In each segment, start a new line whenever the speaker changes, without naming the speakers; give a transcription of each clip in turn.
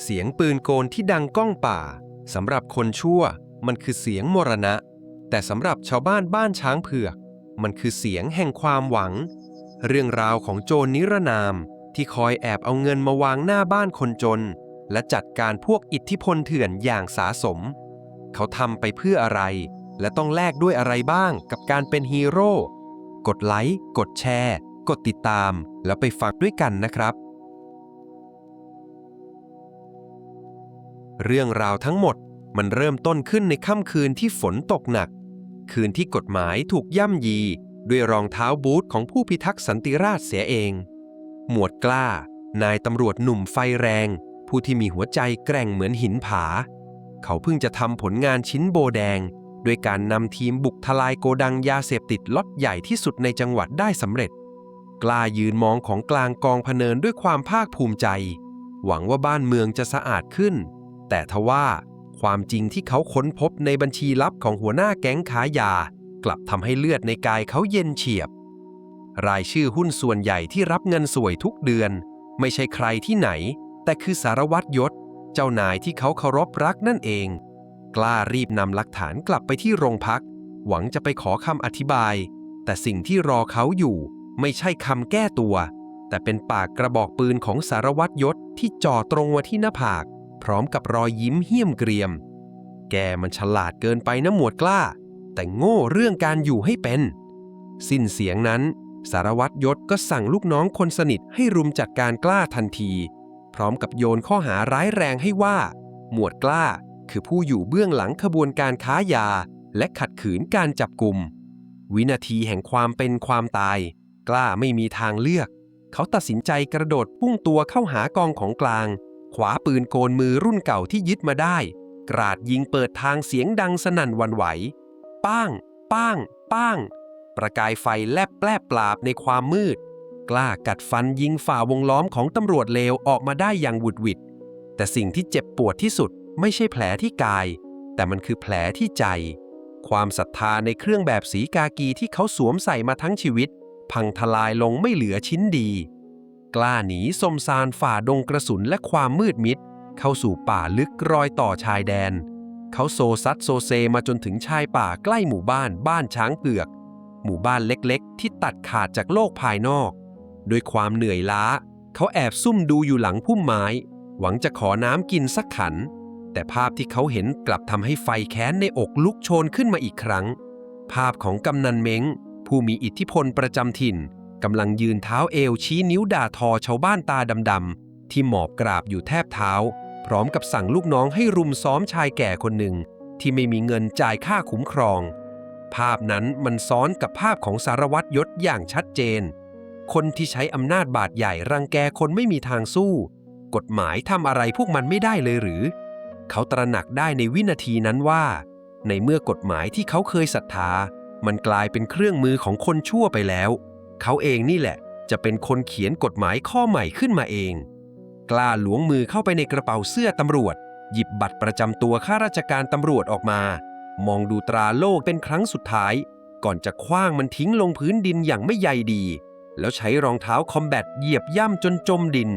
เสียงปืนโกนที่ดังก้องป่าสำหรับคนชั่วมันคือเสียงมรณะแต่สำหรับชาวบ้านบ้านช้างเผือกมันคือเสียงแห่งความหวังเรื่องราวของโจรนิรนามที่คอยแอบเอาเงินมาวางหน้าบ้านคนจนและจัดการพวกอิทธิพลเถื่อนอย่างสาสมเขาทำไปเพื่ออะไรและต้องแลกด้วยอะไรบ้างกับการเป็นฮีโร่กดไลค์กดแชร์กดติดตามแล้วไปฟังด้วยกันนะครับเรื่องราวทั้งหมดมันเริ่มต้นขึ้นในค่ำคืนที่ฝนตกหนักคืนที่กฎหมายถูกย่ำยีด้วยรองเท้าบูทของผู้พิทักษ์สันติราษฎร์เสียเองหมวดกล้านายตำรวจหนุ่มไฟแรงผู้ที่มีหัวใจแกร่งเหมือนหินผาเขาเพิ่งจะทำผลงานชิ้นโบแดงด้วยการนำทีมบุกทลายโกดังยาเสพติดล็อตใหญ่ที่สุดในจังหวัดได้สำเร็จกล้ายืนมองของกลางกองพเนินด้วยความภาคภูมิใจหวังว่าบ้านเมืองจะสะอาดขึ้นแต่ทว่าความจริงที่เขาค้นพบในบัญชีลับของหัวหน้าแก๊งค้ายากลับทำให้เลือดในกายเขาเย็นเฉียบรายชื่อหุ้นส่วนใหญ่ที่รับเงินสวยทุกเดือนไม่ใช่ใครที่ไหนแต่คือสารวัตรยศเจ้านายที่เขาเคารพรักนั่นเองกล้ารีบนำหลักฐานกลับไปที่โรงพักหวังจะไปขอคำอธิบายแต่สิ่งที่รอเขาอยู่ไม่ใช่คำแก้ตัวแต่เป็นปากกระบอกปืนของสารวัตรยศที่จ่อตรงมาที่หน้าผากพร้อมกับรอยยิ้มเหี้ยมเกรียมแกมันฉลาดเกินไปนะหมวดกล้าแต่โง่เรื่องการอยู่ให้เป็นสิ้นเสียงนั้นสารวัตรยศก็สั่งลูกน้องคนสนิทให้รุมจัดการกล้าทันทีพร้อมกับโยนข้อหาร้ายแรงให้ว่าหมวดกล้าคือผู้อยู่เบื้องหลังขบวนการค้ายาและขัดขืนการจับกุมวินาทีแห่งความเป็นความตายกล้าไม่มีทางเลือกเขาตัดสินใจกระโดดพุ่งตัวเข้าหากองของกลางขวาปืนโกนมือรุ่นเก่าที่ยึดมาได้กราดยิงเปิดทางเสียงดังสนั่นหวั่นไหวป้างป้างป้างประกายไฟแลบแปรปราบในความมืดกล้ากัดฟันยิงฝ่าวงล้อมของตำรวจเลวออกมาได้อย่างหวุดหวิดแต่สิ่งที่เจ็บปวดที่สุดไม่ใช่แผลที่กายแต่มันคือแผลที่ใจความศรัทธาในเครื่องแบบสีกากีที่เขาสวมใส่มาทั้งชีวิตพังทลายลงไม่เหลือชิ้นดีกล้าหนีสมซานฝ่าดงกระสุนและความมืดมิดเข้าสู่ป่าลึกรอยต่อชายแดนเขาโซซัดโซเซมาจนถึงชายป่าใกล้หมู่บ้านช้างเผือกหมู่บ้านเล็กๆที่ตัดขาดจากโลกภายนอกด้วยความเหนื่อยล้าเขาแอบซุ่มดูอยู่หลังพุ่มไม้หวังจะขอน้ำกินสักขันแต่ภาพที่เขาเห็นกลับทำให้ไฟแค้นในอกลุกโชนขึ้นมาอีกครั้งภาพของกำนันเม้งผู้มีอิทธิพลประจำถิ่นกำลังยืนเท้าเอวชี้นิ้วด่าทอชาวบ้านตาดำๆที่หมอบกราบอยู่แทบเท้าพร้อมกับสั่งลูกน้องให้รุมซ้อมชายแก่คนหนึ่งที่ไม่มีเงินจ่ายค่าคุ้มครองภาพนั้นมันซ้อนกับภาพของสารวัตรยศอย่างชัดเจนคนที่ใช้อำนาจบาดใหญ่รังแกคนไม่มีทางสู้กฎหมายทำอะไรพวกมันไม่ได้เลยหรือเขาตระหนักได้ในวินาทีนั้นว่าในเมื่อกฎหมายที่เขาเคยศรัทธามันกลายเป็นเครื่องมือของคนชั่วไปแล้วเขาเองนี่แหละจะเป็นคนเขียนกฎหมายข้อใหม่ขึ้นมาเองกล้าหลวงมือเข้าไปในกระเป๋าเสื้อตำรวจหยิบบัตรประจำตัวข้าราชการตำรวจออกมามองดูตราโล่เป็นครั้งสุดท้ายก่อนจะขว้างมันทิ้งลงพื้นดินอย่างไม่ใยดีแล้วใช้รองเท้าคอมแบทเหยียบย่ำจนจมดิน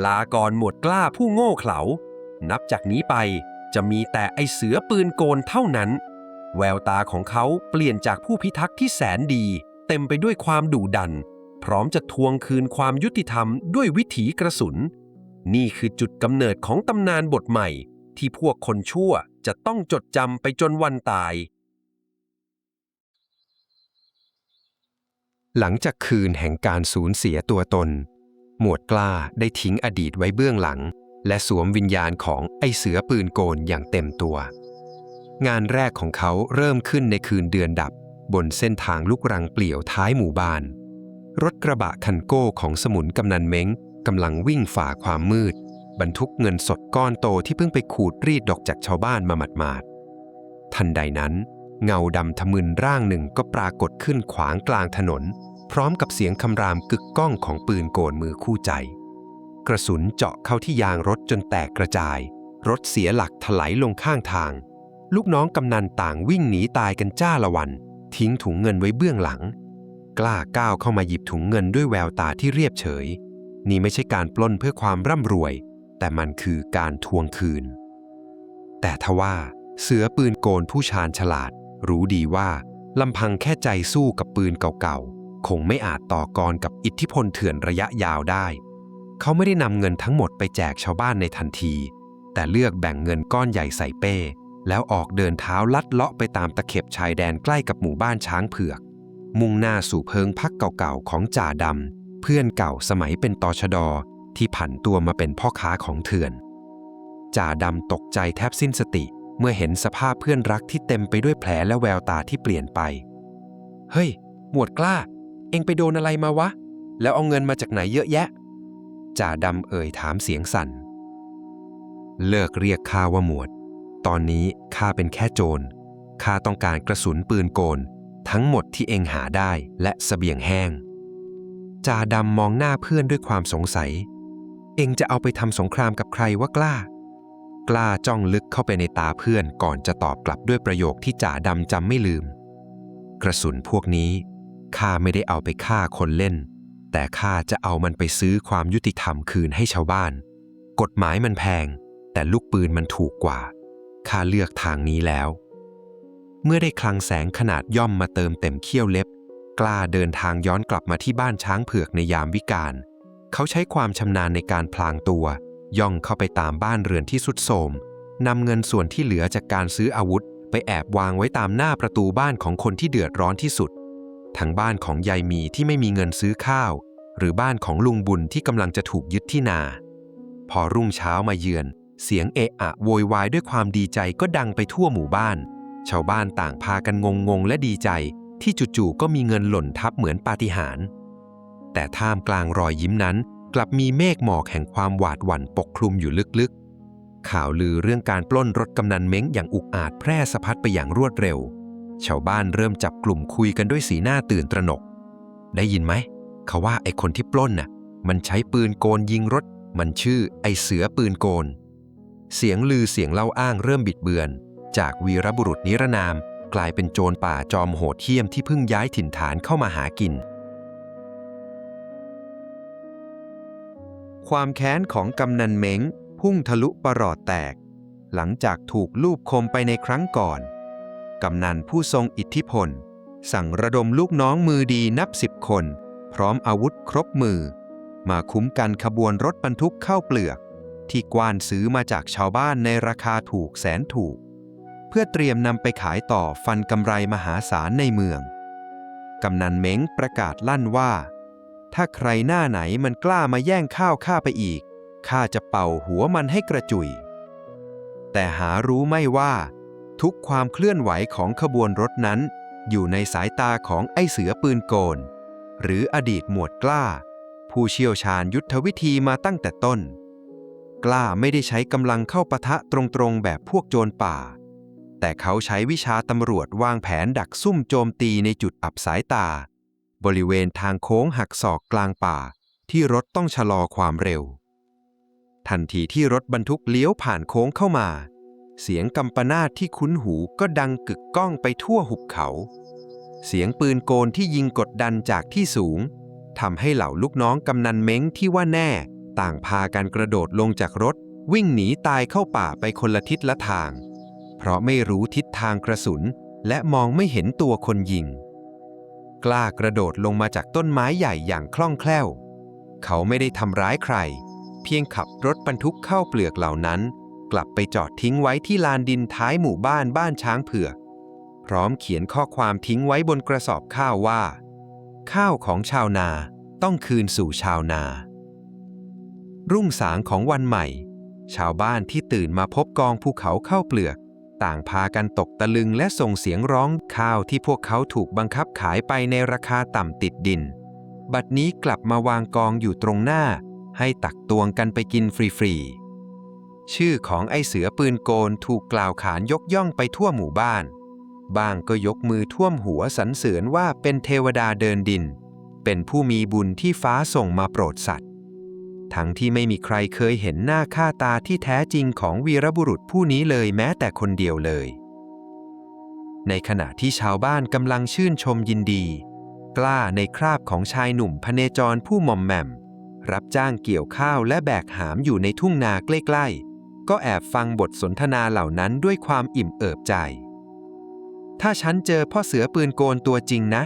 ลาก่อนหมวดกล้าผู้โง่เขลานับจากนี้ไปจะมีแต่ไอเสือปืนโกนเท่านั้นแววตาของเขาเปลี่ยนจากผู้พิทักษ์ที่แสนดีเต็มไปด้วยความดุดันพร้อมจะทวงคืนความยุติธรรมด้วยวิถีกระสุนนี่คือจุดกำเนิดของตำนานบทใหม่ที่พวกคนชั่วจะต้องจดจำไปจนวันตายหลังจากคืนแห่งการสูญเสียตัวตนหมวดกล้าได้ทิ้งอดีตไว้เบื้องหลังและสวมวิญญาณของไอ้เสือปืนโกนอย่างเต็มตัวงานแรกของเขาเริ่มขึ้นในคืนเดือนดับบนเส้นทางลูกรังเปลี่ยวท้ายหมู่บ้านรถกระบะคันโก้ของสมุนกำนันเม้งกำลังวิ่งฝ่าความมืดบรรทุกเงินสดก้อนโตที่เพิ่งไปขูดรีดดอกจากชาวบ้านมาหมาดๆทันใดนั้นเงาดำทะมึนร่างหนึ่งก็ปรากฏขึ้นขวางกลางถนนพร้อมกับเสียงคำรามกึกก้องของปืนโกนมือคู่ใจกระสุนเจาะเข้าที่ยางรถจนแตกกระจายรถเสียหลักถลายลงข้างทางลูกน้องกำนันต่างวิ่งหนีตายกันจ้าละวันทิ้งถุงเงินไว้เบื้องหลังกล้าก้าวเข้ามาหยิบถุงเงินด้วยแววตาที่เรียบเฉยนี่ไม่ใช่การปล้นเพื่อความร่ำรวย แต่มันคือการทวงคืนแต่ทว่าเสือปืนโกนผู้ชาญฉลาดรู้ดีว่าลำพังแค่ใจสู้กับปืนเก่าๆคงไม่อาจต่อกรกับอิทธิพลเถื่อนระยะยาวได้เขาไม่ได้นำเงินทั้งหมดไปแจกชาวบ้านในทันทีแต่เลือกแบ่งเงินก้อนใหญ่ใส่เป้แล้วออกเดินเท้าลัดเลาะไปตามตะเข็บชายแดนใกล้กับหมู่บ้านช้างเผือกมุ่งหน้าสู่เพิงพักเก่าๆของจ่าดำเพื่อนเก่าสมัยเป็นตชด.ที่ผันตัวมาเป็นพ่อค้าของเถื่อนจ่าดำตกใจแทบสิ้นสติเมื่อเห็นสภาพเพื่อนรักที่เต็มไปด้วยแผลและแววตาที่เปลี่ยนไปเฮ้ยหมวดกล้าเอ็งไปโดนอะไรมาวะแล้วเอาเงินมาจากไหนเยอะแยะจ่าดำเอ่ยถามเสียงสั่นเลิกเรียกข้าว่าหมวดตอนนี้ข้าเป็นแค่โจรข้าต้องการกระสุนปืนโกนทั้งหมดที่เอ็งหาได้และเสบียงแห้งจ่าดำมองหน้าเพื่อนด้วยความสงสัยเอ็งจะเอาไปทำสงครามกับใครวะกล้ากล้าจ้องลึกเข้าไปในตาเพื่อนก่อนจะตอบกลับด้วยประโยคที่จ่าดำจำไม่ลืมกระสุนพวกนี้ข้าไม่ได้เอาไปฆ่าคนเล่นแต่ข้าจะเอามันไปซื้อความยุติธรรมคืนให้ชาวบ้านกฎหมายมันแพงแต่ลูกปืนมันถูกกว่าข้าเลือกทางนี้แล้วเมื่อได้คลังแสงขนาดย่อมมาเติมเต็มเขี้ยวเล็บกล้าเดินทางย้อนกลับมาที่บ้านช้างเผือกในยามวิกาลเขาใช้ความชำนาญในการพลางตัวย่องเข้าไปตามบ้านเรือนที่ทรุดโทรมนำเงินส่วนที่เหลือจากการซื้ออาวุธไปแอบวางไว้ตามหน้าประตูบ้านของคนที่เดือดร้อนที่สุดทั้งบ้านของยายมีที่ไม่มีเงินซื้อข้าวหรือบ้านของลุงบุญที่กำลังจะถูกยึดที่นาพอรุ่งเช้ามาเยือนเสียงเอะอะโวยวายด้วยความดีใจก็ดังไปทั่วหมู่บ้านชาวบ้านต่างพากันงงและดีใจที่จู่ๆก็มีเงินหล่นทับเหมือนปาฏิหาริย์แต่ท่ามกลางรอยยิ้มนั้นกลับมีเมฆหมอกแห่งความหวาดหวั่นปกคลุมอยู่ลึกๆข่าวลือเรื่องการปล้นรถกำนันเม้งอย่างอุกอาจแพร่สะพัดไปอย่างรวดเร็วชาวบ้านเริ่มจับกลุ่มคุยกันด้วยสีหน้าตื่นตระหนกได้ยินไหมเขาว่าไอ้คนที่ปล้นน่ะมันใช้ปืนโกนยิงรถมันชื่อไอ้เสือปืนโกนเสียงลือเสียงเล่าอ้างเริ่มบิดเบือนจากวีรบุรุษนิรนามกลายเป็นโจรป่าจอมโหดเหี้ยมที่เพิ่งย้ายถิ่นฐานเข้ามาหากินความแค้นของกำนันเม้งพุ่งทะลุปรอดแตกหลังจากถูกลูบคมไปในครั้งก่อนกำนันผู้ทรงอิทธิพลสั่งระดมลูกน้องมือดีนับ10 คนพร้อมอาวุธครบมือมาคุ้มกันขบวนรถบรรทุกข้าวเปลือกที่กว้านซื้อมาจากชาวบ้านในราคาถูกแสนถูกเพื่อเตรียมนำไปขายต่อฟันกำไรมหาศาลในเมืองกำนันเม้งประกาศลั่นว่าถ้าใครหน้าไหนมันกล้ามาแย่งข้าวข้าไปอีกข้าจะเป่าหัวมันให้กระจุยแต่หารู้ไม่ว่าทุกความเคลื่อนไหวของขบวนรถนั้นอยู่ในสายตาของไอ้เสือปืนโกนหรืออดีตหมวดกล้าผู้เชี่ยวชาญยุทธวิธีมาตั้งแต่ต้นกล้าไม่ได้ใช้กำลังเข้าปะทะตรงๆแบบพวกโจรป่าแต่เขาใช้วิชาตำรวจวางแผนดักซุ่มโจมตีในจุดอับสายตาบริเวณทางโค้งหักศอกกลางป่าที่รถต้องชะลอความเร็วทันทีที่รถบรรทุกเลี้ยวผ่านโค้งเข้ามาเสียงกำปนาทที่คุ้นหูก็ดังกึกก้องไปทั่วหุบเขาเสียงปืนโกนที่ยิงกดดันจากที่สูงทำให้เหล่าลูกน้องกำนันเม้งที่ว่าแน่ต่างพากันกระโดดลงจากรถวิ่งหนีตายเข้าป่าไปคนละทิศละทางเพราะไม่รู้ทิศทางกระสุนและมองไม่เห็นตัวคนยิงกล้ากระโดดลงมาจากต้นไม้ใหญ่อย่างคล่องแคล่วเขาไม่ได้ทำร้ายใครเพียงขับรถบรรทุกข้าวเปลือกเหล่านั้นกลับไปจอดทิ้งไว้ที่ลานดินท้ายหมู่บ้านช้างเผือกพร้อมเขียนข้อความทิ้งไว้บนกระสอบข้าวว่าข้าวของชาวนาต้องคืนสู่ชาวนารุ่งสางของวันใหม่ชาวบ้านที่ตื่นมาพบกองภูเขาข้าวเปลือกต่างพากันตกตะลึงและส่งเสียงร้องข้าวที่พวกเขาถูกบังคับขายไปในราคาต่ำติดดินบัดนี้กลับมาวางกองอยู่ตรงหน้าให้ตักตวงกันไปกินฟรีๆชื่อของไอ้เสือปืนโกนถูกกล่าวขานยกย่องไปทั่วหมู่บ้านบางก็ยกมือท่วมหัวสรรเสริญว่าเป็นเทวดาเดินดินเป็นผู้มีบุญที่ฟ้าส่งมาโปรดสัตว์ทั้งที่ไม่มีใครเคยเห็นหน้าค่าตาที่แท้จริงของวีรบุรุษผู้นี้เลยแม้แต่คนเดียวเลยในขณะที่ชาวบ้านกำลังชื่นชมยินดีกล้าในคราบของชายหนุ่มพเนจรผู้หม่อมแหม่ม รับจ้างเกี่ยวข้าวและแบกหามอยู่ในทุ่งนาใกล้ๆก็แอบฟังบทสนทนาเหล่านั้นด้วยความอิ่มเอิบใจถ้าฉันเจอพ่อเสือปืนโกนตัวจริงนะ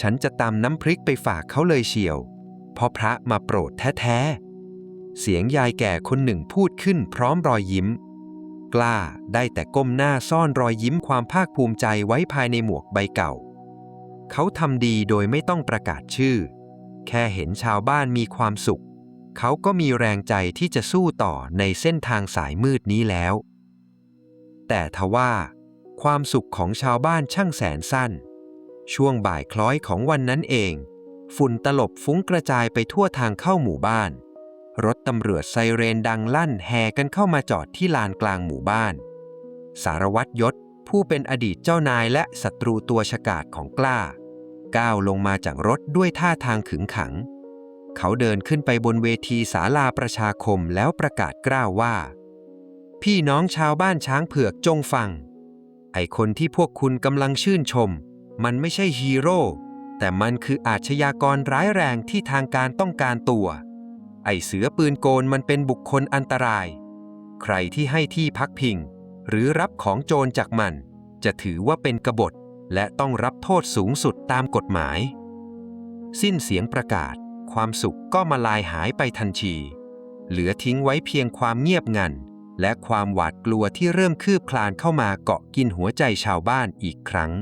ฉันจะตำน้ำพริกไปฝากเขาเลยเชียวเพราะพระมาโปรดแท้ๆเสียงยายแก่คนหนึ่งพูดขึ้นพร้อมรอยยิ้มกล้าได้แต่ก้มหน้าซ่อนรอยยิ้มความภาคภูมิใจไว้ภายในหมวกใบเก่าเขาทำดีโดยไม่ต้องประกาศชื่อแค่เห็นชาวบ้านมีความสุขเขาก็มีแรงใจที่จะสู้ต่อในเส้นทางสายมืดนี้แล้วแต่ทว่าความสุขของชาวบ้านช่างแสนสั้นช่วงบ่ายคล้อยของวันนั้นเองฝุ่นตลบฟุ้งกระจายไปทั่วทางเข้าหมู่บ้านรถตำรวจไซเรนดังลั่นแห่กันเข้ามาจอดที่ลานกลางหมู่บ้านสารวัตรยศผู้เป็นอดีตเจ้านายและศัตรูตัวฉกาจของกล้าก้าวลงมาจากรถด้วยท่าทางขึงขังเขาเดินขึ้นไปบนเวทีศาลาประชาคมแล้วประกาศกล้าวว่าพี่น้องชาวบ้านช้างเผือกจงฟังไอ้คนที่พวกคุณกำลังชื่นชมมันไม่ใช่ฮีโร่แต่มันคืออาชญากรร้ายแรงที่ทางการต้องการตัวไอ้เสือปืนโกนมันเป็นบุคคลอันตรายใครที่ให้ที่พักพิงหรือรับของโจรจากมันจะถือว่าเป็นกบฏและต้องรับโทษสูงสุดตามกฎหมายสิ้นเสียงประกาศความสุขก็มาลายหายไปทันทีเหลือทิ้งไว้เพียงความเงียบงันและความหวาดกลัวที่เริ่มคืบคลานเข้ามาเกาะกินหัวใจชาวบ้านอีกครั้ง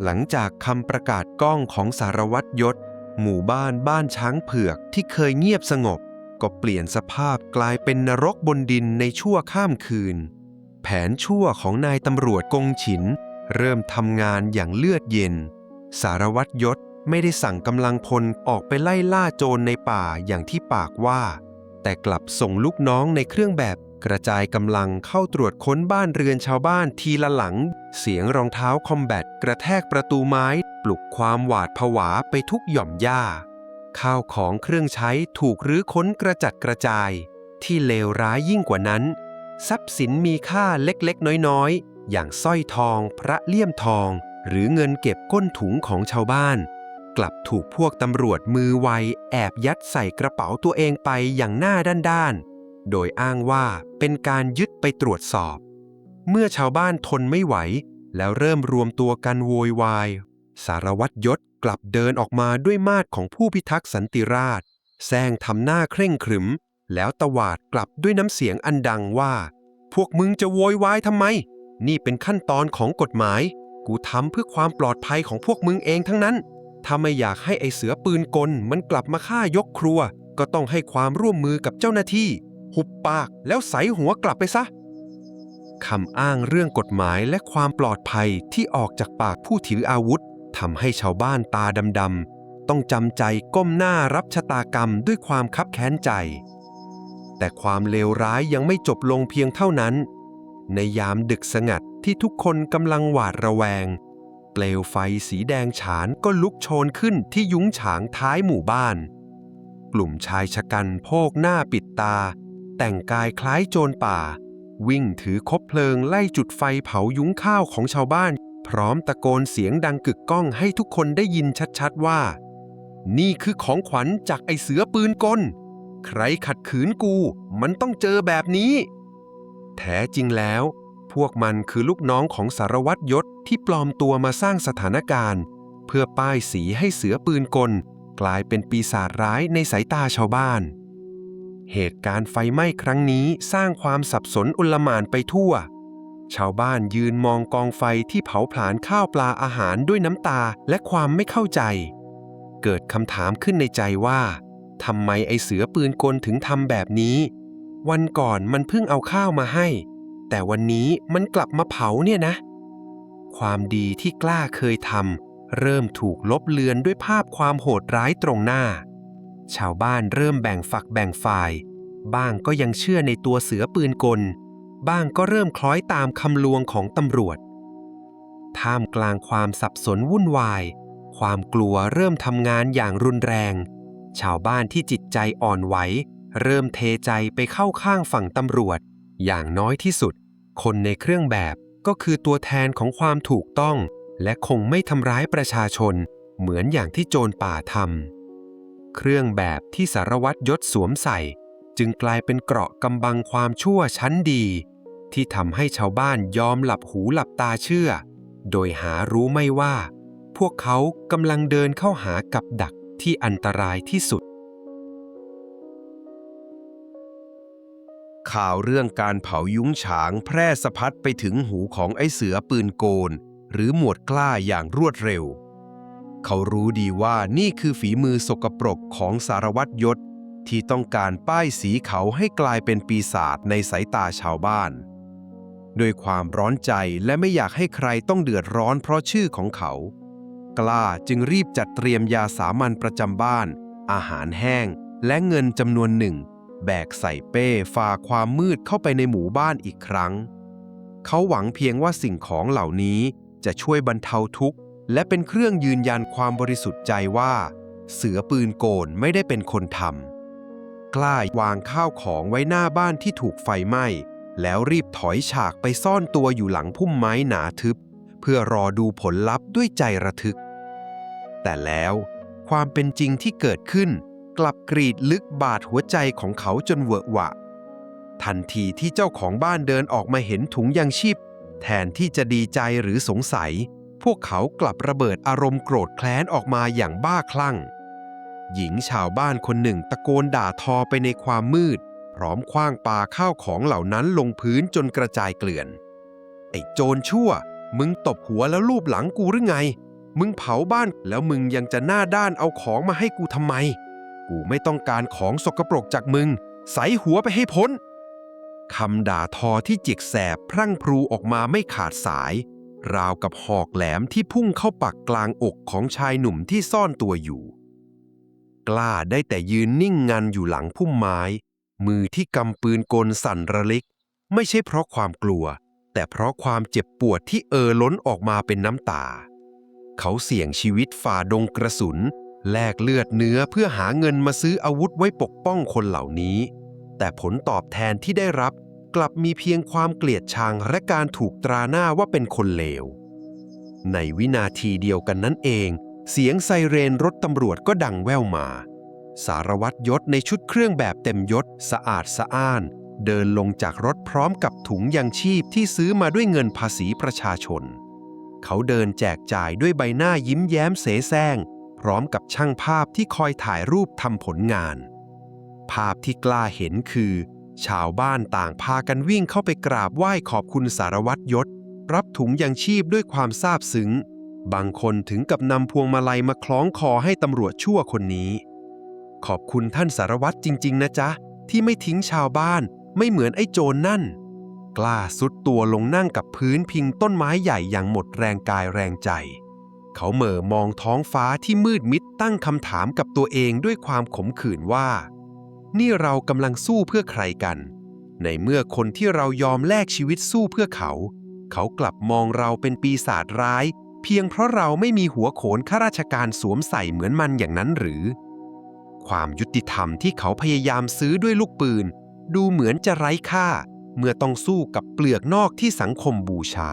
หลังจากคำประกาศก้องของสารวัตรยศหมู่บ้านช้างเผือกที่เคยเงียบสงบก็เปลี่ยนสภาพกลายเป็นนรกบนดินในชั่วข้ามคืนแผนชั่วของนายตำรวจกงฉินเริ่มทำงานอย่างเลือดเย็นสารวัตรยศไม่ได้สั่งกำลังพลออกไปไล่ล่าโจรในป่าอย่างที่ปากว่าแต่กลับส่งลูกน้องในเครื่องแบบกระจายกำลังเข้าตรวจค้นบ้านเรือนชาวบ้านทีละหลังเสียงรองเท้าคอมแบทกระแทกประตูไม้ปลุกความหวาดผวาไปทุกหย่อมหญ้าข้าวของเครื่องใช้ถูกรื้อค้นกระจัดกระจายที่เลวร้ายยิ่งกว่านั้นทรัพย์สินมีค่าเล็กๆน้อยๆอย่างสร้อยทองพระเลี่ยมทองหรือเงินเก็บก้นถุงของชาวบ้านกลับถูกพวกตำรวจมือไวแอบยัดใส่กระเป๋าตัวเองไปอย่างหน้าด้านๆโดยอ้างว่าเป็นการยึดไปตรวจสอบเมื่อชาวบ้านทนไม่ไหวแล้วเริ่มรวมตัวกันโวยวายสารวัตรยศกลับเดินออกมาด้วยมาดของผู้พิทักษ์สันติราษฎร์แซงทำหน้าเคร่งขรึมแล้วตวาดกลับด้วยน้ำเสียงอันดังว่าพวกมึงจะโวยวายทำไมนี่เป็นขั้นตอนของกฎหมายกูทำเพื่อความปลอดภัยของพวกมึงเองทั้งนั้นถ้าไม่อยากให้ไอ้เสือปืนกลมันกลับมาฆ่ายกครัวก็ต้องให้ความร่วมมือกับเจ้าหน้าที่หุบปากแล้วใส่หัวกลับไปซะคำอ้างเรื่องกฎหมายและความปลอดภัยที่ออกจากปากผู้ถืออาวุธทำให้ชาวบ้านตาดำๆต้องจำใจก้มหน้ารับชะตากรรมด้วยความคับแค้นใจแต่ความเลวร้ายยังไม่จบลงเพียงเท่านั้นในยามดึกสงัดที่ทุกคนกำลังหวาดระแวงเปลวไฟสีแดงฉานก็ลุกโชนขึ้นที่ยุ้งฉางท้ายหมู่บ้านกลุ่มชายชะกันโพกหน้าปิดตาแต่งกายคล้ายโจรป่าวิ่งถือคบเพลิงไล่จุดไฟเผายุ้งข้าวของชาวบ้านพร้อมตะโกนเสียงดังกึกก้องให้ทุกคนได้ยินชัดๆว่านี่คือของขวัญจากไอ้เสือปืนกลใครขัดขืนกูมันต้องเจอแบบนี้แท้จริงแล้วพวกมันคือลูกน้องของสารวัตรยศที่ปลอมตัวมาสร้างสถานการณ์เพื่อป้ายสีให้เสือปืนกลกลายเป็นปีศาจร้ายในสายตาชาวบ้านเหตุการณ์ไฟไหม้ครั้งนี้สร้างความสับสนโอลหม่านไปทั่วชาวบ้านยืนมองกองไฟที่เผาผลาญข้าวปลาอาหารด้วยน้ำตาและความไม่เข้าใจเกิดคำถามขึ้นในใจว่าทำไมไอ้เสือปืนกลถึงทำแบบนี้วันก่อนมันเพิ่งเอาข้าวมาให้แต่วันนี้มันกลับมาเผาเนี่ยนะความดีที่กล้าเคยทำเริ่มถูกลบเลือนด้วยภาพความโหดร้ายตรงหน้าชาวบ้านเริ่มแบ่งฝักแบ่งฝ่ายบ้างก็ยังเชื่อในตัวเสือปืนกลบ้างก็เริ่มคล้อยตามคำลวงของตำรวจท่ามกลางความสับสนวุ่นวายความกลัวเริ่มทำงานอย่างรุนแรงชาวบ้านที่จิตใจอ่อนไหวเริ่มเทใจไปเข้าข้างฝั่งตำรวจอย่างน้อยที่สุดคนในเครื่องแบบก็คือตัวแทนของความถูกต้องและคงไม่ทำร้ายประชาชน เหมือนอย่างที่โจรป่าทำเครื่องแบบที่สารวัตรยศสวมใส่จึงกลายเป็นเกราะกำบังความชั่วชั้นดีที่ทำให้ชาวบ้านยอมหลับหูหลับตาเชื่อโดยหารู้ไม่ว่าพวกเขากำลังเดินเข้าหากับดักที่อันตรายที่สุดข่าวเรื่องการเผายุ้งฉางแพร่สะพัดไปถึงหูของไอ้เสือปืนโกนหรือหมวดกล้าอย่างรวดเร็วเขารู้ดีว่านี่คือฝีมือสกปรกของสารวัตรยศที่ต้องการป้ายสีเขาให้กลายเป็นปีศาจในสายตาชาวบ้านด้วยความร้อนใจและไม่อยากให้ใครต้องเดือดร้อนเพราะชื่อของเขากล้าจึงรีบจัดเตรียมยาสามัญประจำบ้านอาหารแห้งและเงินจำนวนหนึ่งแบกใส่เป้ฝ่าความมืดเข้าไปในหมู่บ้านอีกครั้งเขาหวังเพียงว่าสิ่งของเหล่านี้จะช่วยบรรเทาทุกข์และเป็นเครื่องยืนยันความบริสุทธิ์ใจว่าเสือปืนโกนไม่ได้เป็นคนทำกล้าวางข้าวของไว้หน้าบ้านที่ถูกไฟไหม้แล้วรีบถอยฉากไปซ่อนตัวอยู่หลังพุ่มไม้หนาทึบเพื่อรอดูผลลัพธ์ด้วยใจระทึกแต่แล้วความเป็นจริงที่เกิดขึ้นกลับกรีดลึกบาดหัวใจของเขาจนเวอะหวะทันทีที่เจ้าของบ้านเดินออกมาเห็นถุงยางชีพแทนที่จะดีใจหรือสงสัยพวกเขากลับระเบิดอารมณ์โกรธแค้นออกมาอย่างบ้าคลั่งหญิงชาวบ้านคนหนึ่งตะโกนด่าทอไปในความมืดพร้อมขว้างปาข้าวของเหล่านั้นลงพื้นจนกระจายเกลื่อนไอ้โจรชั่วมึงตบหัวแล้วลูบหลังกูหรือไงมึงเผาบ้านแล้วมึงยังจะหน้าด้านเอาของมาให้กูทำไมกูไม่ต้องการของสกปรกจากมึงใส่หัวไปให้พ้นคำด่าทอที่จิกแสบพรั่งพรูออกมาไม่ขาดสายราวกับหอกแหลมที่พุ่งเข้าปักกลางอกของชายหนุ่มที่ซ่อนตัวอยู่กล้าได้แต่ยืนนิ่งงันอยู่หลังพุ่มไม้มือที่กำปืนกลสั่นระลิกไม่ใช่เพราะความกลัวแต่เพราะความเจ็บปวดที่ล้นออกมาเป็นน้ำตาเขาเสี่ยงชีวิตฝ่าดงกระสุนแลกเลือดเนื้อเพื่อหาเงินมาซื้ออาวุธไว้ปกป้องคนเหล่านี้แต่ผลตอบแทนที่ได้รับกลับมีเพียงความเกลียดชังและการถูกตราหน้าว่าเป็นคนเลวในวินาทีเดียวกันนั้นเองเสียงไซเรนรถตำรวจก็ดังแว่วมาสารวัตรยศในชุดเครื่องแบบเต็มยศสะอาดสะอ้านเดินลงจากรถพร้อมกับถุงยางชีพที่ซื้อมาด้วยเงินภาษีประชาชนเขาเดินแจกจ่ายด้วยใบหน้ายิ้มแย้มเสแสร้งพร้อมกับช่างภาพที่คอยถ่ายรูปทำผลงานภาพที่กล้าเห็นคือชาวบ้านต่างพากันวิ่งเข้าไปกราบไหว้ขอบคุณสารวัตรยศรับถุงยางชีพด้วยความซาบซึ้งบางคนถึงกับนำพวงมาลัยมาคล้องคอให้ตำรวจชั่วคนนี้ขอบคุณท่านสารวัตรจริงๆนะจ๊ะที่ไม่ทิ้งชาวบ้านไม่เหมือนไอ้โจรนั่นกล้าซุดตัวลงนั่งกับพื้นพิงต้นไม้ใหญ่อย่างหมดแรงกายแรงใจเขาเหม่อมองท้องฟ้าที่มืดมิดตั้งคำถามกับตัวเองด้วยความขมขื่นว่านี่เรากำลังสู้เพื่อใครกันในเมื่อคนที่เรายอมแลกชีวิตสู้เพื่อเขากลับมองเราเป็นปีศาจร้ายเพียงเพราะเราไม่มีหัวโขนข้าราชการสวมใส่เหมือนมันอย่างนั้นหรือความยุติธรรมที่เขาพยายามซื้อด้วยลูกปืนดูเหมือนจะไร้ค่าเมื่อต้องสู้กับเปลือกนอกที่สังคมบูชา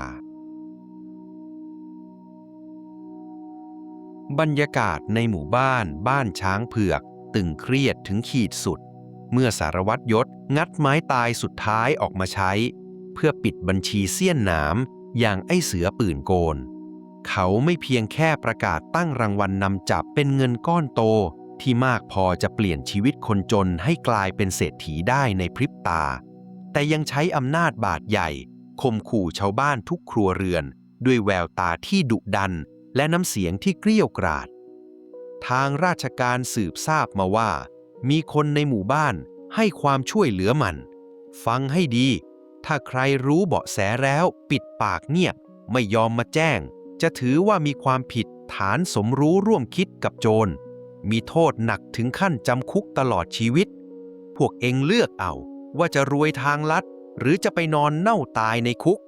บรรยากาศในหมู่บ้านช้างเผือกตึงเครียดถึงขีดสุดเมื่อสารวัตรยศงัดไม้ตายสุดท้ายออกมาใช้เพื่อปิดบัญชีเสี้ยนหนามอย่างไอ้เสือปืนโกนเขาไม่เพียงแค่ประกาศตั้งรางวัลนำจับเป็นเงินก้อนโตที่มากพอจะเปลี่ยนชีวิตคนจนให้กลายเป็นเศรษฐีได้ในพริบตาแต่ยังใช้อำนาจบาดใหญ่ข่มขู่ชาวบ้านทุกครัวเรือนด้วยแววตาที่ดุดันและน้ำเสียงที่เกรี้ยวกราดทางราชการสืบทราบมาว่ามีคนในหมู่บ้านให้ความช่วยเหลือมันฟังให้ดีถ้าใครรู้เบาะแสแล้วปิดปากเงียบไม่ยอมมาแจ้งจะถือว่ามีความผิดฐานสมรู้ร่วมคิดกับโจรมีโทษหนักถึงขั้นจำคุกตลอดชีวิตพวกเองเลือกเอาว่าจะรวยทางลัดหรือจะไปนอนเน่าตายในคุก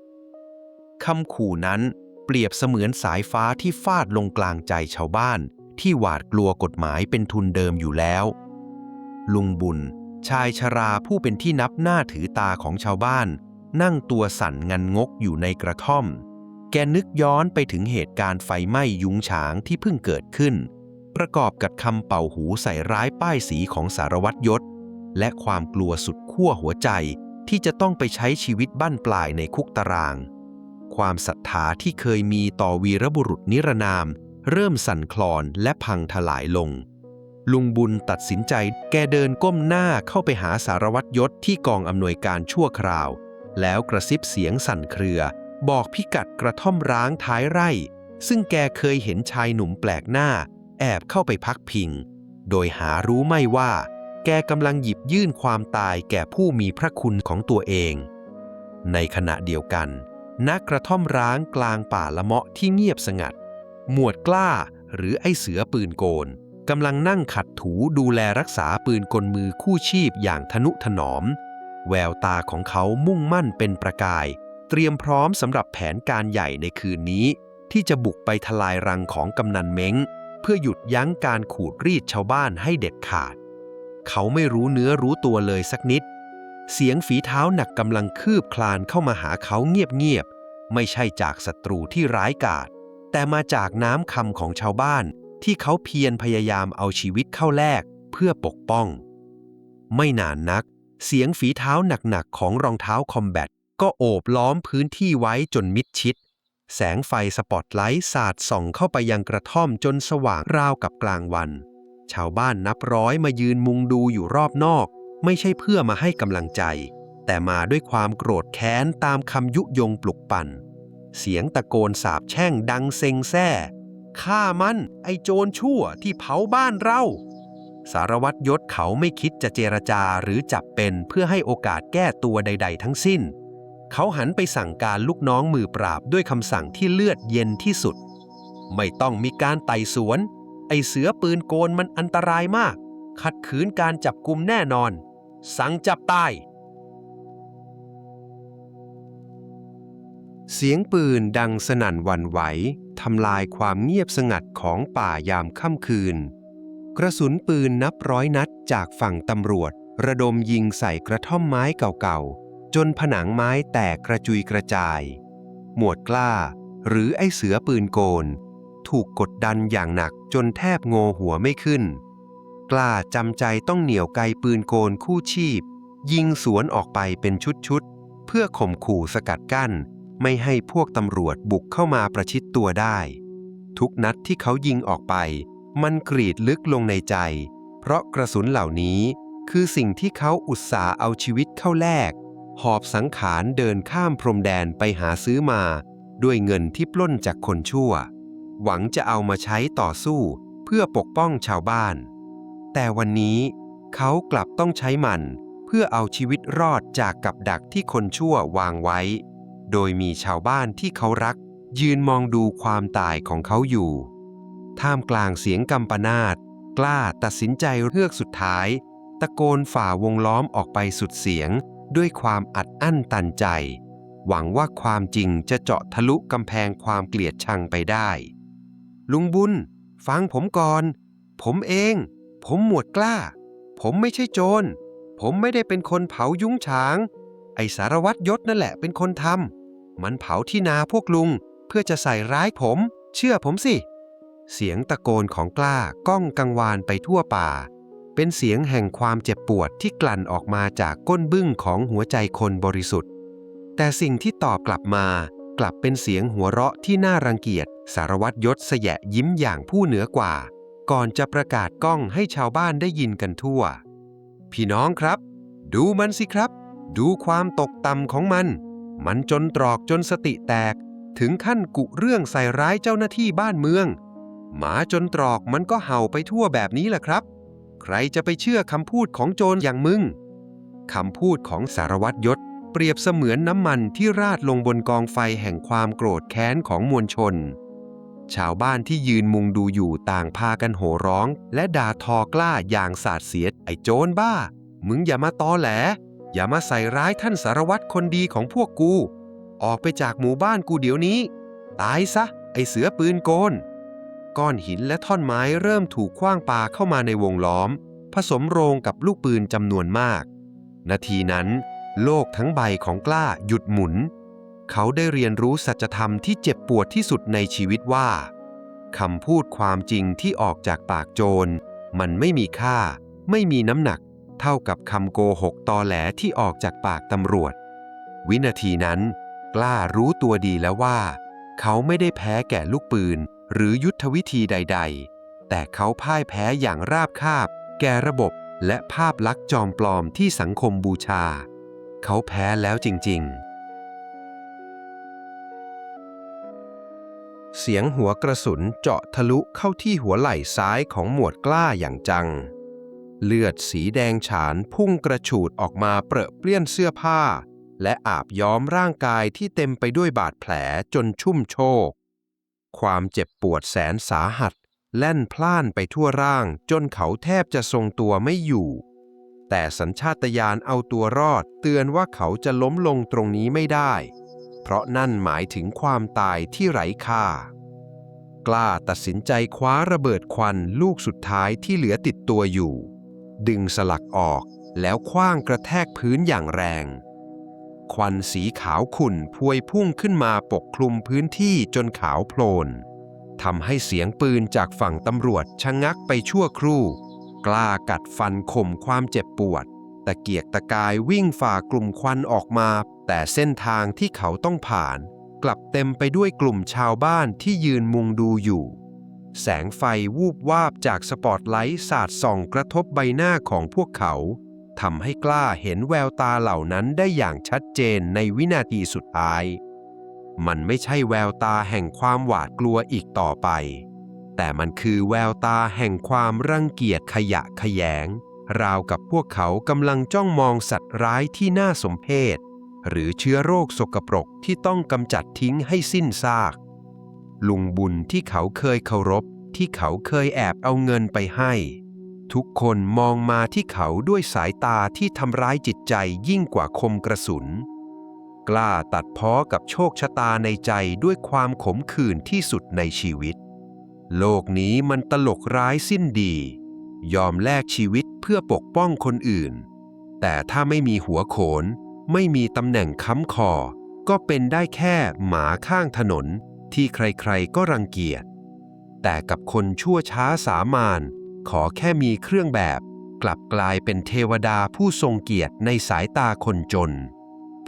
คำขู่นั้นเปรียบเสมือนสายฟ้าที่ฟาดลงกลางใจชาวบ้านที่หวาดกลัวกฎหมายเป็นทุนเดิมอยู่แล้วลุงบุญชายชราผู้เป็นที่นับหน้าถือตาของชาวบ้านนั่งตัวสั่นงันงกอยู่ในกระท่อม แกนึกย้อนไปถึงเหตุการณ์ไฟไหม้ยุ้งฉางที่เพิ่งเกิดขึ้นประกอบกับคำเป่าหูใส่ร้ายป้ายสีของสารวัตรยศและความกลัวสุดขั้วหัวใจที่จะต้องไปใช้ชีวิตบั้นปลายในคุกตารางความศรัทธาที่เคยมีต่อวีรบุรุษนิรนามเริ่มสั่นคลอนและพังทลายลงลุงบุญตัดสินใจแกเดินก้มหน้าเข้าไปหาสารวัตรยศที่กองอำนวยการชั่วคราวแล้วกระซิบเสียงสั่นเครือบอกพิกัดกระท่อมร้างท้ายไร่ซึ่งแกเคยเห็นชายหนุ่มแปลกหน้าแอบเข้าไปพักพิงโดยหารู้ไม่ว่าแกกำลังหยิบยื่นความตายแก่ผู้มีพระคุณของตัวเองในขณะเดียวกันณกระท่อมร้างกลางป่าละเมาะที่เงียบสงัดหมวดกล้าหรือไอ้เสือปืนโกนกำลังนั่งขัดถูดูแลรักษาปืนกลมือคู่ชีพอย่างทนุถนอมแววตาของเขามุ่งมั่นเป็นประกายเตรียมพร้อมสำหรับแผนการใหญ่ในคืนนี้ที่จะบุกไปทลายรังของกำนันเม้งเพื่อหยุดยั้งการขูดรีดชาวบ้านให้เด็ดขาดเขาไม่รู้เนื้อรู้ตัวเลยสักนิดเสียงฝีเท้าหนักกำลังคืบคลานเข้ามาหาเขาเงียบๆไม่ใช่จากศัตรูที่ร้ายกาจแต่มาจากน้ำคำของชาวบ้านที่เขาเพียรพยายามเอาชีวิตเข้าแลกเพื่อปกป้องไม่นานนักเสียงฝีเท้าหนักๆของรองเท้าคอมแบทก็โอบล้อมพื้นที่ไว้จนมิดชิดแสงไฟสปอตไลท์สาดส่องเข้าไปยังกระท่อมจนสว่างราวกับกลางวันชาวบ้านนับร้อยมายืนมุงดูอยู่รอบนอกไม่ใช่เพื่อมาให้กำลังใจแต่มาด้วยความโกรธแค้นตามคำยุยงปลุกปั่นเสียงตะโกนสาปแช่งดังเซ็งแซ่ฆ่ามันไอ้โจรชั่วที่เผาบ้านเราสารวัตรยศเขาไม่คิดจะเจรจาหรือจับเป็นเพื่อให้โอกาสแก้ตัวใดๆทั้งสิ้นเขาหันไปสั่งการลูกน้องมือปราบด้วยคำสั่งที่เลือดเย็นที่สุดไม่ต้องมีการไต่สวนไอ้เสือปืนโกนมันอันตรายมากขัดขืนการจับกุมแน่นอนสั่งจับตายเสียงปืนดังสนั่นหวั่นไหวทำลายความเงียบสงัดของป่ายามค่ำคืนกระสุนปืนนับร้อยนัดจากฝั่งตำรวจระดมยิงใส่กระท่อมไม้เก่าๆจนผนังไม้แตกกระจุยกระจายหมวดกล้าหรือไอ้เสือปืนโกนถูกกดดันอย่างหนักจนแทบโงหัวไม่ขึ้นกล้าจำใจต้องเหนี่ยวไกปืนโกนคู่ชีพยิงสวนออกไปเป็นชุดๆเพื่อข่มขู่สกัดกั้นไม่ให้พวกตำรวจบุกเข้ามาประชิดตัวได้ทุกนัดที่เขายิงออกไปมันกรีดลึกลงในใจเพราะกระสุนเหล่านี้คือสิ่งที่เขาอุตส่าห์เอาชีวิตเข้าแลกหอบสังขารเดินข้ามพรมแดนไปหาซื้อมาด้วยเงินที่ปล้นจากคนชั่วหวังจะเอามาใช้ต่อสู้เพื่อปกป้องชาวบ้านแต่วันนี้เขากลับต้องใช้มันเพื่อเอาชีวิตรอดจากกับดักที่คนชั่ววางไว้โดยมีชาวบ้านที่เขารักยืนมองดูความตายของเขาอยู่ท่ามกลางเสียงกำปนาตกล้าตัดสินใจเฮือกสุดท้ายตะโกนฝ่าวงล้อมออกไปสุดเสียงด้วยความอัดอั้นตันใจหวังว่าความจริงจะเจาะทะลุกำแพงความเกลียดชังไปได้ลุงบุญฟังผมก่อนผมเองผมหมวดกล้าผมไม่ใช่โจรผมไม่ได้เป็นคนเผายุ้งฉางไอสารวัตรยศนั่นแหละเป็นคนทำมันเผาที่นาพวกลุงเพื่อจะใส่ร้ายผมเชื่อผมสิเสียงตะโกนของกล้าก้องกังวานไปทั่วป่าเป็นเสียงแห่งความเจ็บปวดที่กลั่นออกมาจากก้นบึ้งของหัวใจคนบริสุทธิ์แต่สิ่งที่ตอบกลับมากลับเป็นเสียงหัวเราะที่น่ารังเกียจสารวัตรยศแสยะยิ้มอย่างผู้เหนือกว่าก่อนจะประกาศก้องให้ชาวบ้านได้ยินกันทั่วพี่น้องครับดูมันสิครับดูความตกต่ำของมันจนตรอกจนสติแตกถึงขั้นกุเรื่องใส่ร้ายเจ้าหน้าที่บ้านเมืองหมาจนตรอกมันก็เห่าไปทั่วแบบนี้แหละครับใครจะไปเชื่อคำพูดของโจรอย่างมึงคำพูดของสารวัตรยศเปรียบเสมือนน้ำมันที่ราดลงบนกองไฟแห่งความโกรธแค้นของมวลชนชาวบ้านที่ยืนมุงดูอยู่ต่างพากันโห่ร้องและด่าทอกล้าอย่างสาดเสียดไอ้โจรบ้ามึงอย่ามาตอแหลอย่ามาใส่ร้ายท่านสารวัตรคนดีของพวกกูออกไปจากหมู่บ้านกูเดี๋ยวนี้ตายซะไอ้เสือปืนโกนก้อนหินและท่อนไม้เริ่มถูกขว้างปาเข้ามาในวงล้อมผสมโรงกับลูกปืนจำนวนมากนาทีนั้นโลกทั้งใบของกล้าหยุดหมุน เขาได้เรียนรู้สัจธรรมที่เจ็บปวดที่สุดในชีวิตว่าคำพูดความจริงที่ออกจากปากโจรมันไม่มีค่าไม่มีน้ำหนักเท่ากับคำโกหกตอแหลที่ออกจากปากตำรวจวินาทีนั้นกล้ารู้ตัวดีแล้วว่าเขาไม่ได้แพ้แก่ลูกปืนหรือยุทธวิธีใดๆแต่เขาพ่ายแพ้อย่างราบคาบแก่ระบบและภาพลักษณ์จอมปลอมที่สังคมบูชาเขาแพ้แล้วจริงๆเสียงหัวกระสุนเจาะทะลุเข้าที่หัวไหล่ซ้ายของหมวดกล้าอย่างจังเลือดสีแดงฉานพุ่งกระฉูดออกมาเปรอะเปื้อนเสื้อผ้าและอาบย้อมร่างกายที่เต็มไปด้วยบาดแผลจนชุ่มโชกความเจ็บปวดแสนสาหัสแล่นพล่านไปทั่วร่างจนเขาแทบจะทรงตัวไม่อยู่แต่สัญชาตญาณเอาตัวรอดเตือนว่าเขาจะล้มลงตรงนี้ไม่ได้เพราะนั่นหมายถึงความตายที่ไร้ค่ากล้าตัดสินใจคว้าระเบิดควันลูกสุดท้ายที่เหลือติดตัวอยู่ดึงสลักออกแล้วขว้างกระแทกพื้นอย่างแรงควันสีขาวขุ่นพวยพุ่งขึ้นมาปกคลุมพื้นที่จนขาวโพลนทำให้เสียงปืนจากฝั่งตำรวจชะงักไปชั่วครู่กล้ากัดฟันข่มความเจ็บปวดตะเกียกตะกายวิ่งฝ่ากลุ่มควันออกมาแต่เส้นทางที่เขาต้องผ่านกลับเต็มไปด้วยกลุ่มชาวบ้านที่ยืนมุงดูอยู่แสงไฟวูบวาบจากสปอตไลท์สาดส่องกระทบใบหน้าของพวกเขาทำให้กล้าเห็นแววตาเหล่านั้นได้อย่างชัดเจนในวินาทีสุดท้ายมันไม่ใช่แววตาแห่งความหวาดกลัวอีกต่อไปแต่มันคือแววตาแห่งความรังเกียจขยะแขยงราวกับพวกเขากำลังจ้องมองสัตว์ร้ายที่น่าสมเพชหรือเชื้อโรคสกปรกที่ต้องกำจัดทิ้งให้สิ้นซากลุงบุญที่เขาเคยเคารพที่เขาเคยแอบเอาเงินไปให้ทุกคนมองมาที่เขาด้วยสายตาที่ทำร้ายจิตใจยิ่งกว่าคมกระสุนกล้าตัดพ้อกับโชคชะตาในใจด้วยความขมขื่นที่สุดในชีวิตโลกนี้มันตลกร้ายสิ้นดียอมแลกชีวิตเพื่อปกป้องคนอื่นแต่ถ้าไม่มีหัวโขนไม่มีตำแหน่งค้ำคอก็เป็นได้แค่หมาข้างถนนที่ใครๆก็รังเกียจแต่กับคนชั่วช้าสามัญขอแค่มีเครื่องแบบกลับกลายเป็นเทวดาผู้ทรงเกียรติในสายตาคนจน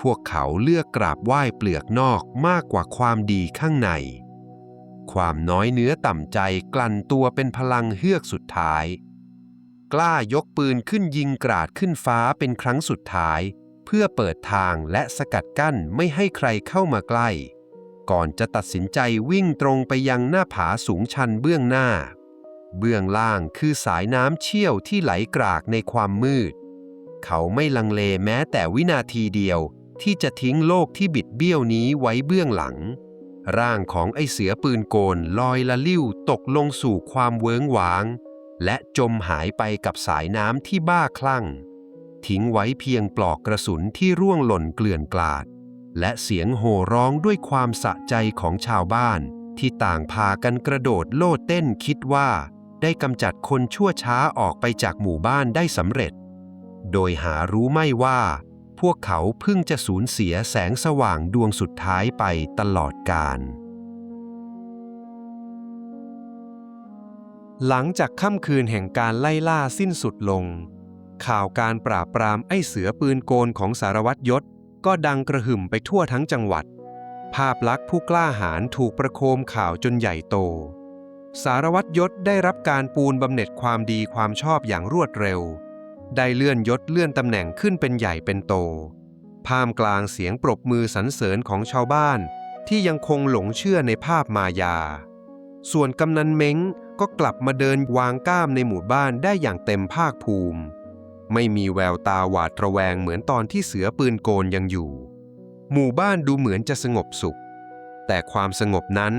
พวกเขาเลือกกราบไหว้เปลือกนอกมากกว่าความดีข้างในความน้อยเนื้อต่ำใจกลั่นตัวเป็นพลังเฮือกสุดท้ายกล้ายกปืนขึ้นยิงกราดขึ้นฟ้าเป็นครั้งสุดท้ายเพื่อเปิดทางและสกัดกั้นไม่ให้ใครเข้ามาใกล้ก่อนจะตัดสินใจวิ่งตรงไปยังหน้าผาสูงชันเบื้องหน้าเบื้องล่างคือสายน้ำเชี่ยวที่ไหลกรากในความมืดเขาไม่ลังเลแม้แต่วินาทีเดียวที่จะทิ้งโลกที่บิดเบี้ยวนี้ไว้เบื้องหลังร่างของไอ้เสือปืนโกนลอยละลิ้วตกลงสู่ความเวิ้งว้างและจมหายไปกับสายน้ำที่บ้าคลั่งทิ้งไว้เพียงปลอกกระสุนที่ร่วงหล่นเกลื่อนกลาดและเสียงโห่ร้องด้วยความสะใจของชาวบ้านที่ต่างพากันกระโดดโลดเต้นคิดว่าได้กำจัดคนชั่วช้าออกไปจากหมู่บ้านได้สำเร็จโดยหารู้ไม่ว่าพวกเขาเพิ่งจะสูญเสียแสงสว่างดวงสุดท้ายไปตลอดกาลหลังจากค่ำคืนแห่งการไล่ล่าสิ้นสุดลงข่าวการปราบปรามไอ้เสือปืนโกนของสารวัตรยศก็ดังกระหึ่มไปทั่วทั้งจังหวัดภาพลักษณ์ผู้กล้าหาญถูกประโคมข่าวจนใหญ่โตสารวัตรยศได้รับการปูนบำเหน็จความดีความชอบอย่างรวดเร็วได้เลื่อนยศเลื่อนตำแหน่งขึ้นเป็นใหญ่เป็นโตท่ามกลางเสียงปรบมือสรรเสริญของชาวบ้านที่ยังคงหลงเชื่อในภาพมายาส่วนกำนันเม้งก็กลับมาเดินวางก้ามในหมู่บ้านได้อย่างเต็มภาคภูมิไม่มีแววตาหวาดระแวงเหมือนตอนที่เสือปืนโกนยังอยู่หมู่บ้านดูเหมือนจะสงบสุขแต่ความสงบนั้น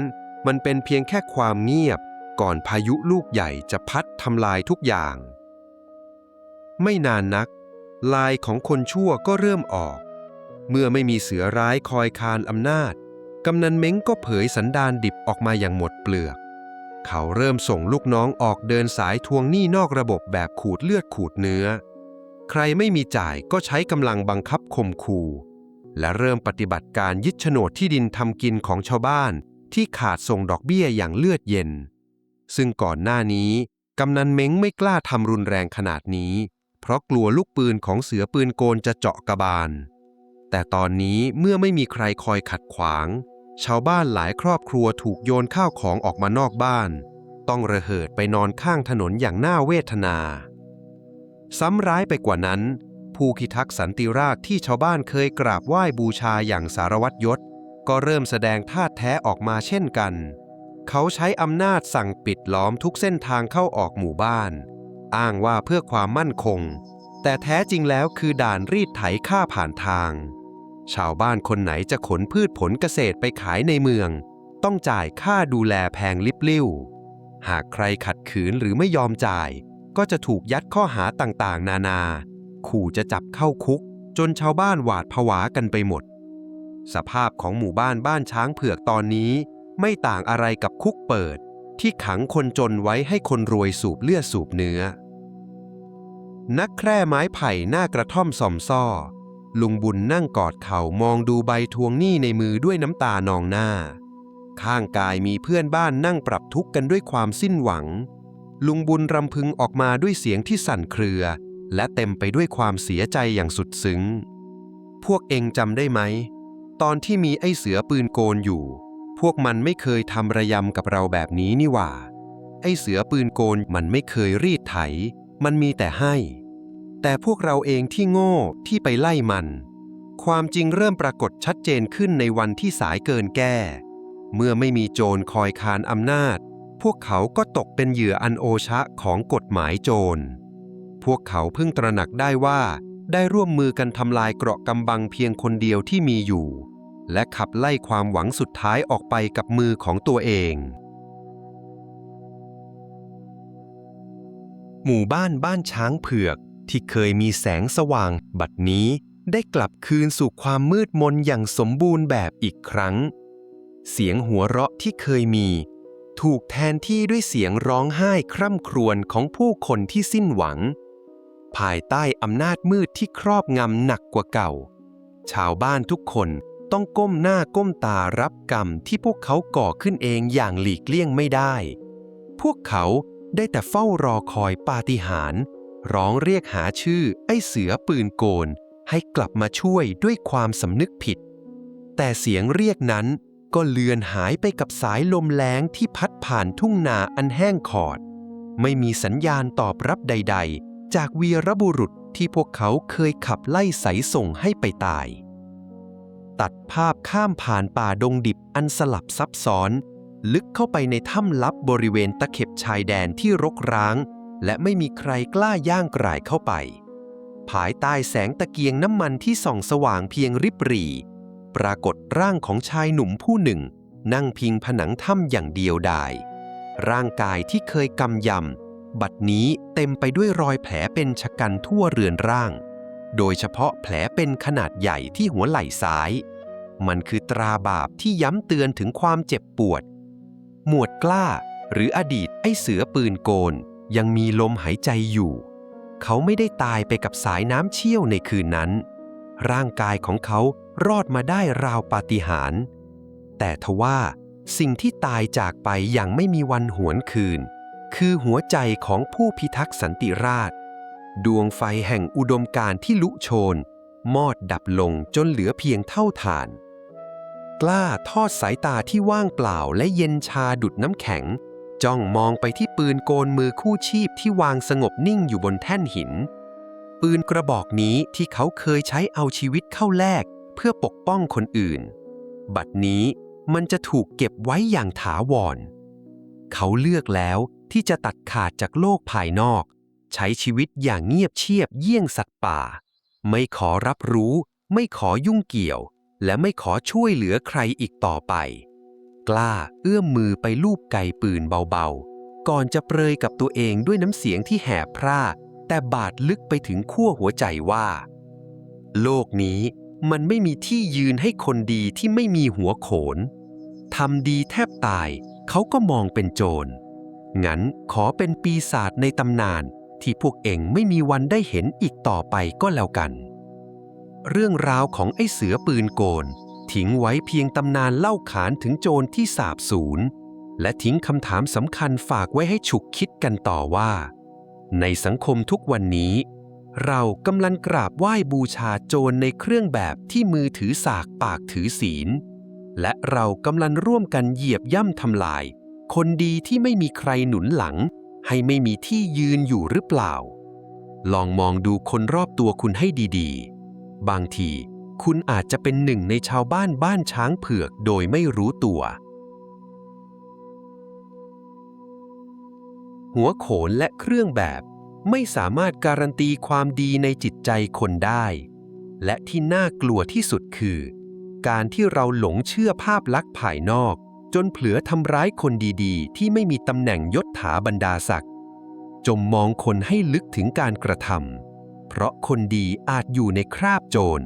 มันเป็นเพียงแค่ความเงียบก่อนพายุลูกใหญ่จะพัดทำลายทุกอย่างไม่นานนักลายของคนชั่วก็เริ่มออกเมื่อไม่มีเสือร้ายคอยคานอำนาจกำนันเม้งก็เผยสันดานดิบออกมาอย่างหมดเปลือกเขาเริ่มส่งลูกน้องออกเดินสายทวงหนี้นอกระบบแบบขูดเลือดขูดเนื้อใครไม่มีจ่ายก็ใช้กำลังบังคับข่มขู่ และเริ่มปฏิบัติการยึดโฉนดที่ดินทำกินของชาวบ้านที่ขาดส่งดอกเบี้ยอย่างเลือดเย็นซึ่งก่อนหน้านี้กำนันเม้งไม่กล้าทำรุนแรงขนาดนี้เพราะกลัวลูกปืนของเสือปืนโกนจะเจาะกระบาลแต่ตอนนี้เมื่อไม่มีใครคอยขัดขวางชาวบ้านหลายครอบครัวถูกโยนข้าวของออกมานอกบ้านต้องระเหิดไปนอนข้างถนนอย่างน่าเวทนาซ้ำร้ายไปกว่านั้นผู้พิทักษ์สันติราษฎร์ที่ชาวบ้านเคยกราบไหว้บูชาอย่างสารวัตรยศก็เริ่มแสดงท่าแท้ออกมาเช่นกันเขาใช้อำนาจสั่งปิดล้อมทุกเส้นทางเข้าออกหมู่บ้านอ้างว่าเพื่อความมั่นคงแต่แท้จริงแล้วคือด่านรีดไถค่าผ่านทางชาวบ้านคนไหนจะขนพืชผลเกษตรไปขายในเมืองต้องจ่ายค่าดูแลแพงลิบลิ่วหากใครขัดขืนหรือไม่ยอมจ่ายก็จะถูกยัดข้อหาต่างๆนานาขู่จะจับเข้าคุกจนชาวบ้านหวาดผวากันไปหมดสภาพของหมู่บ้านบ้านช้างเผือกตอนนี้ไม่ต่างอะไรกับคุกเปิดที่ขังคนจนไว้ให้คนรวยสูบเลือดสูบเนื้อนักแคร่ไม้ไผ่หน้ากระท่อมส่อมซ้อลุงบุญนั่งกอดเข่ามองดูใบทวงหนี้ในมือด้วยน้ำตานองหน้าข้างกายมีเพื่อนบ้านนั่งปรับทุกข์กันด้วยความสิ้นหวังลุงบุญรำพึงออกมาด้วยเสียงที่สั่นเครือและเต็มไปด้วยความเสียใจอย่างสุดซึ้งพวกเองจำได้ไหมตอนที่มีไอ้เสือปืนโกนอยู่พวกมันไม่เคยทำระยำกับเราแบบนี้นี่หว่าไอ้เสือปืนโกนมันไม่เคยรีดไถมันมีแต่ให้แต่พวกเราเองที่โง่ที่ไปไล่มันความจริงเริ่มปรากฏชัดเจนขึ้นในวันที่สายเกินแก้เมื่อไม่มีโจรคอยคานอำนาจพวกเขาก็ตกเป็นเหยื่ออันโอชะของกฎหมายโจรพวกเขาเพิ่งตระหนักได้ว่าได้ร่วมมือกันทำลายเกราะกำบังเพียงคนเดียวที่มีอยู่และขับไล่ความหวังสุดท้ายออกไปกับมือของตัวเองหมู่บ้านบ้านช้างเผือกที่เคยมีแสงสว่างบัดนี้ได้กลับคืนสู่ความมืดมนอย่างสมบูรณ์แบบอีกครั้งเสียงหัวเราะที่เคยมีถูกแทนที่ด้วยเสียงร้องไห้คร่ำครวญของผู้คนที่สิ้นหวังภายใต้อำนาจมืดที่ครอบงำหนักกว่าเก่าชาวบ้านทุกคนต้องก้มหน้าก้มตารับกรรมที่พวกเขาก่อขึ้นเองอย่างหลีกเลี่ยงไม่ได้พวกเขาได้แต่เฝ้ารอคอยปาฏิหาริย์ร้องเรียกหาชื่อไอ้เสือปืนโกนให้กลับมาช่วยด้วยความสำนึกผิดแต่เสียงเรียกนั้นก็เลือนหายไปกับสายลมแล้งที่พัดผ่านทุ่งนาอันแห้งขอดไม่มีสัญญาณตอบรับใดๆจากวีรบุรุษที่พวกเขาเคยขับไล่ไสส่งให้ไปตายตัดภาพข้ามผ่านป่าดงดิบอันสลับซับซ้อนลึกเข้าไปในถ้ำลับบริเวณตะเข็บชายแดนที่รกร้างและไม่มีใครกล้าย่างกร่ายเข้าไปภายใต้แสงตะเกียงน้ำมันที่ส่องสว่างเพียงริบหรี่ปรากฏร่างของชายหนุ่มผู้หนึ่งนั่งพิงผนังถ้ำอย่างเดียวดายร่างกายที่เคยกำยำบัดนี้เต็มไปด้วยรอยแผลเป็นชะกันทั่วเรือนร่างโดยเฉพาะแผลเป็นขนาดใหญ่ที่หัวไหล่ซ้ายมันคือตราบาปที่ย้ำเตือนถึงความเจ็บปวดหมวดกล้าหรืออดีตไอ้เสือปืนโกนยังมีลมหายใจอยู่เขาไม่ได้ตายไปกับสายน้ำเชี่ยวในคืนนั้นร่างกายของเขารอดมาได้ราวปาฏิหาริย์แต่ทว่าสิ่งที่ตายจากไปอย่างไม่มีวันหวนคืนคือหัวใจของผู้พิทักษ์สันติราษฎร์ดวงไฟแห่งอุดมการณ์ที่ลุโชนมอดดับลงจนเหลือเพียงเท่าฐานกล้าทอดสายตาที่ว่างเปล่าและเย็นชาดุจน้ำแข็งจ้องมองไปที่ปืนโกนมือคู่ชีพที่วางสงบนิ่งอยู่บนแท่นหินปืนกระบอกนี้ที่เขาเคยใช้เอาชีวิตเข้าแลกเพื่อปกป้องคนอื่นบัดนี้มันจะถูกเก็บไว้อย่างถาวรเขาเลือกแล้วที่จะตัดขาดจากโลกภายนอกใช้ชีวิตอย่างเงียบเชียบเยี่ยงสัตว์ป่าไม่ขอรับรู้ไม่ขอยุ่งเกี่ยวและไม่ขอช่วยเหลือใครอีกต่อไปกล้าเอื้อมมือไปลูบไกปืนเบาๆก่อนจะเปรยกับตัวเองด้วยน้ำเสียงที่แหบพร่าแต่บาดลึกไปถึงขั้วหัวใจว่าโลกนี้มันไม่มีที่ยืนให้คนดีที่ไม่มีหัวโขนทำดีแทบตายเขาก็มองเป็นโจรงั้นขอเป็นปีศาจในตำนานที่พวกเองไม่มีวันได้เห็นอีกต่อไปก็แล้วกัน เรื่องราวของไอ้เสือปืนโกนทิ้งไว้เพียงตำนานเล่าขานถึงโจรที่สาบสูญและทิ้งคำถามสำคัญฝากไว้ให้ฉุกคิดกันต่อว่าในสังคมทุกวันนี้เรากำลังกราบไหว้บูชาโจรในเครื่องแบบที่มือถือสากปากถือศีลและเรากำลังร่วมกันเหยียบย่ำทำลายคนดีที่ไม่มีใครหนุนหลังให้ไม่มีที่ยืนอยู่หรือเปล่าลองมองดูคนรอบตัวคุณให้ดีๆบางทีคุณอาจจะเป็นหนึ่งในชาวบ้านบ้านช้างเผือกโดยไม่รู้ตัวหัวโขนและเครื่องแบบไม่สามารถการันตีความดีในจิตใจคนได้และที่น่ากลัวที่สุดคือการที่เราหลงเชื่อภาพลักษณ์ภายนอกจนเผลอทำร้ายคนดีๆที่ไม่มีตำแหน่งยศถาบรรดาศักดิ์จงมองคนให้ลึกถึงการกระทำเพราะคนดีอาจอยู่ในคราบโจร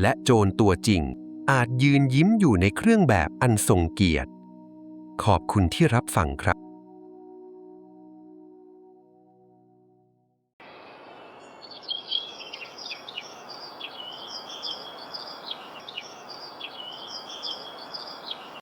และโจรตัวจริงอาจยืนยิ้มอยู่ในเครื่องแบบอันทรงเกียรติขอบคุณที่รับฟังครับ